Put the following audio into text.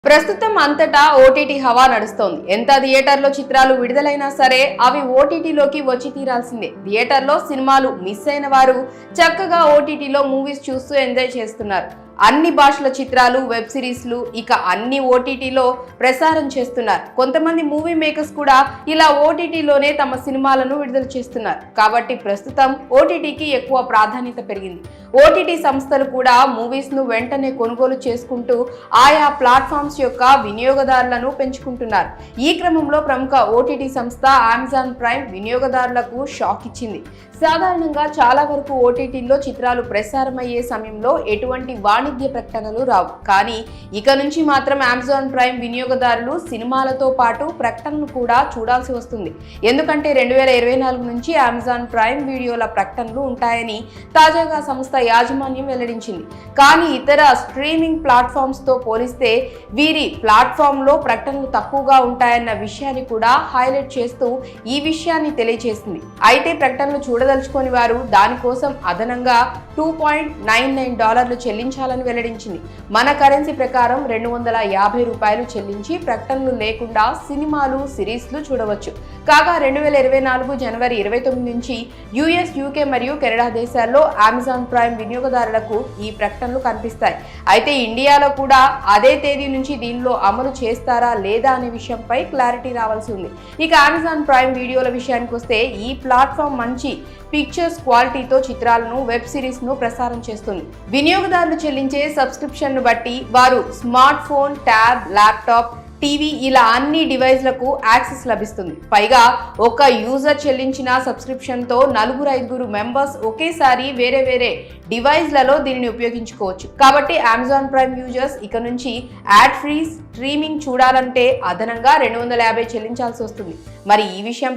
ప్రస్తుతం అంతటా ఓటీటీ హవా నడుస్తోంది. ఎంత థియేటర్లో చిత్రాలు విడుదలైనా సరే అవి ఓటీటీలోకి వచ్చి తీరాల్సిందే. థియేటర్లో సినిమాలు మిస్ అయిన వారు చక్కగా ఓటీటీలో మూవీస్ చూస్తూ ఎంజాయ్ చేస్తున్నారు. అన్ని భాషల చిత్రాలు, వెబ్ సిరీస్లు ఇక అన్ని ఓటీటీలో ప్రసారం చేస్తున్నారు. కొంతమంది మూవీ మేకర్స్ కూడా ఇలా ఓటీటీలోనే తమ సినిమాలను విడుదల చేస్తున్నారు. కాబట్టి ప్రస్తుతం ఓటీటీకి ఎక్కువ ప్రాధాన్యత పెరిగింది. ఓటీటీ సంస్థలు కూడా మూవీస్ ను వెంటనే కొనుగోలు చేసుకుంటూ ఆయా ప్లాట్ఫామ్స్ యొక్క వినియోగదారులను పెంచుకుంటున్నారు. ఈ క్రమంలో ప్రముఖ ఓటీటీ సంస్థ అమెజాన్ ప్రైమ్ వినియోగదారులకు షాక్ ఇచ్చింది. సాధారణంగా చాలా వరకు ఓటీటీలో చిత్రాలు ప్రసారమయ్యే సమయంలో ఎటువంటి వాణిజ్య ప్రకటనలు రావు. కానీ ఇక నుంచి మాత్రం అమెజాన్ ప్రైమ్ వినియోగదారులు సినిమాలతో పాటు ప్రకటనలు కూడా చూడాల్సి వస్తుంది. ఎందుకంటే 2024 నుంచి అమెజాన్ ప్రైమ్ వీడియోల ప్రకటనలు ఉంటాయని తాజాగా సంస్థ యాజమాన్యం వెల్లడించింది. కానీ ఇతర స్ట్రీమింగ్ ప్లాట్ఫామ్స్ తో పోలిస్తే వీరి ప్లాట్ఫామ్ లో ప్రకటనలు తక్కువగా ఉంటాయన్న విషయాన్ని కూడా హైలైట్ చేస్తూ ఈ విషయాన్ని తెలియజేసింది. అయితే ప్రకటనలు చూడదలుచుకొని వారు దానికోసం అదనంగా $2.99 చెల్లించాలని వెల్లడించింది. మన కరెన్సీ ప్రకారం $250 చెల్లించి ప్రకటనలు లేకుండా సినిమాలు, సిరీస్లు చూడవచ్చు. కాగా 2024 జనవరి 29 నుంచి యుఎస్, యూకే మరియు కెనడా దేశాల్లో అమెజాన్ ప్రైమ్ వినియోగదారులకు ఈ ప్రకటనలు కనిపిస్తాయి. అయితే ఇండియాలో కూడా అదే తేదీ నుంచి దీనిలో అమలు చేస్తారా లేదా అనే విషయంపై క్లారిటీ రావాల్సి ఉంది. ఇక అమెజాన్ ప్రైమ్ వీడియోల విషయానికి వస్తే ఈ ప్లాట్ఫామ్ మంచి పిక్చర్స్ క్వాలిటీతో చిత్రాలను, వెబ్ సిరీస్ ను ప్రసారం చేస్తుంది. వినియోగదారులు చెల్లించే సబ్స్క్రిప్షన్ ను బట్టి వారు smart phone, tab, laptop, TV ఇలా అన్ని డివైస్లకు యాక్సెస్ లభిస్తుంది. పైగా ఒక యూజర్ చెల్లించిన సబ్స్క్రిప్షన్తో 4-5 మెంబర్స్ ఒకేసారి వేరే వేరే డివైస్లలో దీనిని ఉపయోగించుకోవచ్చు. కాబట్టి అమెజాన్ ప్రైమ్ యూజర్స్ ఇక నుంచి యాడ్ ఫ్రీ స్ట్రీమింగ్ చూడాలంటే అదనంగా $250 చెల్లించాల్సి వస్తుంది. మరి ఈ విషయంపై